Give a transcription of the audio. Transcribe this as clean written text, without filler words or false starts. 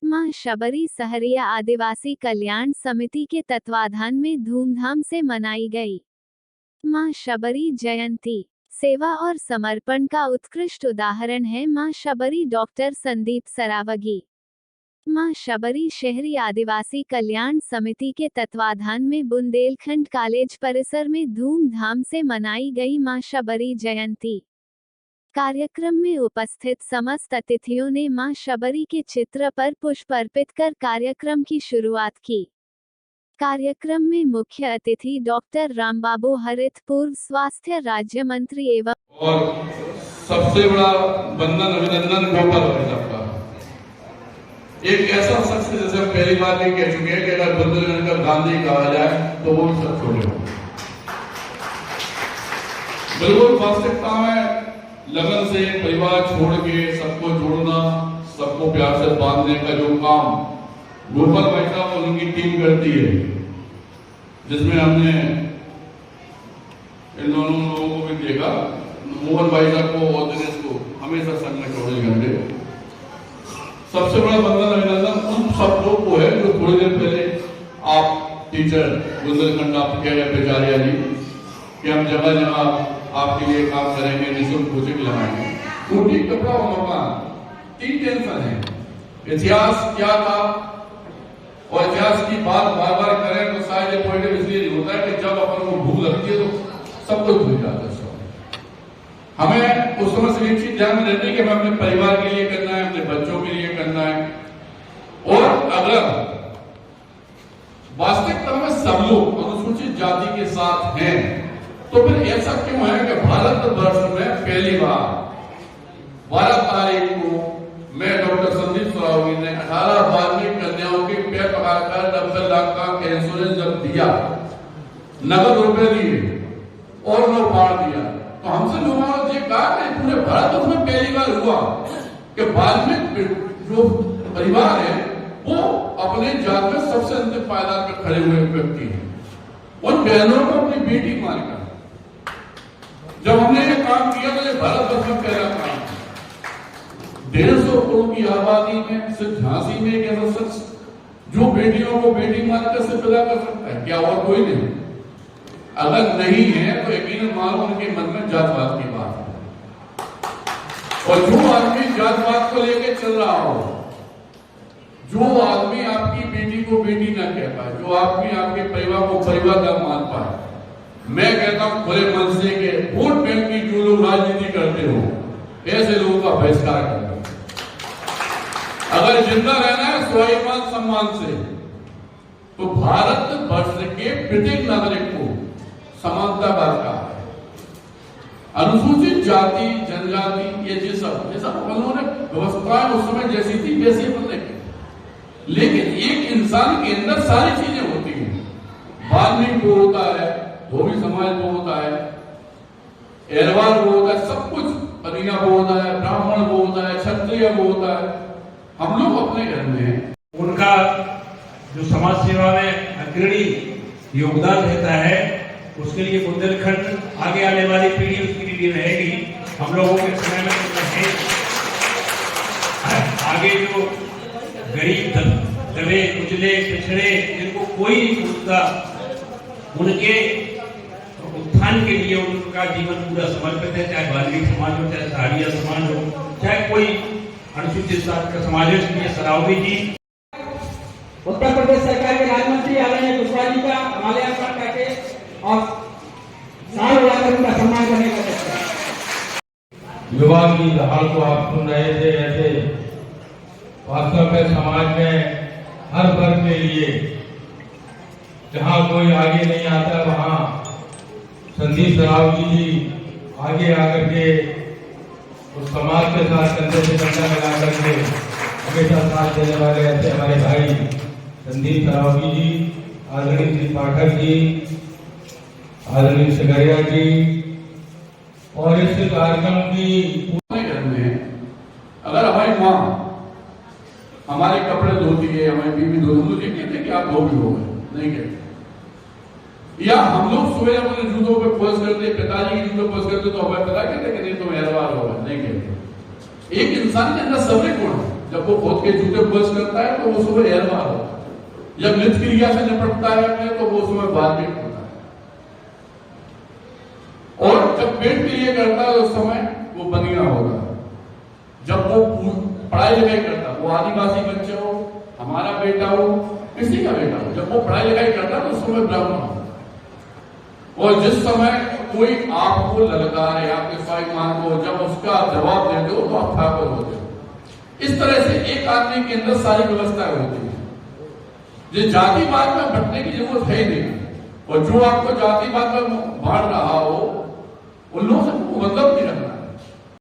मां शबरी सहरिया आदिवासी कल्याण समिति के तत्वाधान में धूमधाम से मनाई गई। मां शबरी जयंती सेवा और समर्पण का उत्कृष्ट उदाहरण है मां शबरी डॉक्टर संदीप सरावगी। मां शबरी शहरी आदिवासी कल्याण समिति के तत्वाधान में बुंदेलखंड कॉलेज परिसर में धूमधाम से मनाई गई मां शबरी जयंती। कार्यक्रम में उपस्थित समस्त अतिथियों ने मां शबरी के चित्र पर पुष्प अर्पित कर कार्यक्रम की शुरुआत की। कार्यक्रम में मुख्य अतिथि डॉक्टर रामबाबू हरित पूर्व स्वास्थ्य राज्य मंत्री एवं और सबसे बड़ा वंदन अभिनंदन गोपाल भाई साहब का। एक ऐसा शख्स जैसे हम पहली बार नहीं कह चुके हैं कि अगर बुंदेलखंड का गांधी कहा जाए तो वो सब छोड़े। बिल्कुल वास्तविकता में लगन से परिवार छोड़ के सबको जोड़ना, सबको प्यार से बांधने का जो काम गोपाल भाई साहब और उनकी टीम करती है, जिसमें हमने इन दोनों लोगों को भी देखा, मोहन भाई साहब को और दिनेश को हमेशा संग में 24 घंटे। सबसे बड़ा वंदन अभिनंदन उन सब लोग को है जो थोड़ी देर पहले आप टीचर बुंदेलखंड आप कह रहे बेचारिया जी कि हम जगह जगह आपके लिए काम करेंगे, निःशुल्क कोचिंग लगाएंगे। टूटी कपड़ा और मकान 3 टेंशन है। इतिहास क्या था और इतिहास की बात बार बार करें तो शायद ये पॉइंट इसलिए नहीं होता है कि जब अपन को भूख लगती है तो सब कुछ भूल जाता है। हमें उस समय से एक चीज ध्यान में रहती है कि हमें अपने परिवार के लिए करना है, अपने बच्चों के लिए करना है। और अगर वास्तविकता में सब लोग अनुसूचित जाति के साथ हैं तो फिर ऐसा क्यों है कि भारत वर्ष में पहली बार 12 तारीख को मैं डॉक्टर संदीप सरावगी ने 18 वाल्मीकि कन्याओं के पैर पकड़कर 90 लाख का इंश्योरेंस जब दिया, नगद रुपए दिए और उन्हें पार दिया, तो हमसे लोगों ने ये कहा कि पूरे भारत में पहली बार हुआ कि वाल्मीकि जो परिवार है वो अपने जात में सबसे अंतिम पायदान पर खड़े हुए व्यक्ति हैं। उन बहनों को अपनी बेटी मानकर जब हमने ये काम किया तो ये भारत वर्ष में पहला काम। 150 करोड़ की आबादी में सिर्फ झांसी में एक ऐसा शख्स जो बेटियों को बेटी मानकर से पैदा कर सकता है, क्या और कोई नहीं? अगर नहीं है तो यकीनन मानो उनके मन में जातवाद की बात है। और जो आदमी जातवाद को लेकर चल रहा हो, जो आदमी आपकी बेटी को बेटी ना कह पाए, जो आदमी आपके परिवार को परिवार का मान पाए, मैं कहता हूं खुले मन से कि वोट बैंक की जो लोग राजनीति करते हो ऐसे लोगों का बहिष्कार करना। अगर जिंदा रहना है स्वाभिमान सम्मान से तो भारत वर्ष के प्रत्येक नागरिक को समानता का अधिकार है। अनुसूचित जाति जनजाति ये जैसा उन्होंने व्यवस्थाएं उस समय जैसी थी वैसी बनने की, लेकिन एक इंसान के अंदर सारी चीजें होती हैं। वाल्मीकि को होता है, धोबी समाज को होता है, एरवाल को होता है, सब कुछ कन्या को होता है, ब्राह्मण को होता है, क्षत्रिय को होता है। हम लोग अपने घर में हैं। उनका जो समाज सेवा में अग्रणी योगदान रहता है उसके लिए बुंदेलखंड आगे आने वाली पीढ़ी उसके लिए रहेगी। हम लोगों के समय में तो है आगे जो गरीब दबे कुचले पिछड़े जिनको कोई नहीं पूछता, उनके उत्थान के लिए उनका जीवन पूरा समर्पित है। चाहे वाल्मीकि समाज हो, चाहे सहारिया समाज हो, चाहे कोई अनुसूचित जाति का समाज है। इसलिए सरावगी जी उत्तर प्रदेश सरकार के राज्य मंत्री आदरणीय कुशवाहा जी का माल्यार्पण करके और साल उड़ाकर उनका सम्मान करने का प्रयास है। युवा की दहाड़ को आप सुन रहे थे, ऐसे वास्तव में समाज में हर वर्ग के लिए जहाँ कोई आगे नहीं आता वहाँ संदीप सरावगी जी आगे आकर के उस समाज के साथ कंधे से कंधा मिला करके हमेशा साथ देने वाले ऐसे हमारे भाई संदीप सरावगी जी, आदरणीय श्री पाठक जी, आदरणीय सगरिया जी, और इस कार्यक्रम की घर में अगर हमारी माँ हमारे कपड़े धोती है, हमारी बीवी धोती, मुझे कहते कि आप धोबी हो गए, नहीं कहते। या हम लोग सुबह अपने जूतों पे पोस्ट करते, पिताजी के जूतों पोस्ट करते तो हमें पता कहते कि नहीं तुम एहवार हो गए, नहीं कहते। एक इंसान के अंदर सभी गुण है। जब वो खुद के जूते बस करता है तो वो सुबह एहलवार होता है, जब नित्य क्रिया से निपटता है अपने तो वो सुबह बाल्मीक होता है, और जब पेट के लिए करता है उस समय वो बनिया होता है। जब वो पढ़ाई लिखाई करता है, वो आदिवासी बच्चे हो, हमारा बेटा हो, किसी का बेटा हो, जब वो पढ़ाई लिखाई करता है तो उस समय ब्राह्मण होता है। और जिस समय कोई आपको ललकारे, आपके स्वाभिमान को जब उसका जवाब दे दो तो आप ठाकुर होते हो। इस तरह से एक आदमी के अंदर सारी व्यवस्थाएं होती है। जो जातिवाद में बंटने की जरूरत है ही नहीं, और जो आपको जातिवाद में बांट रहा हो उन लोगों से मतलब नहीं रखना।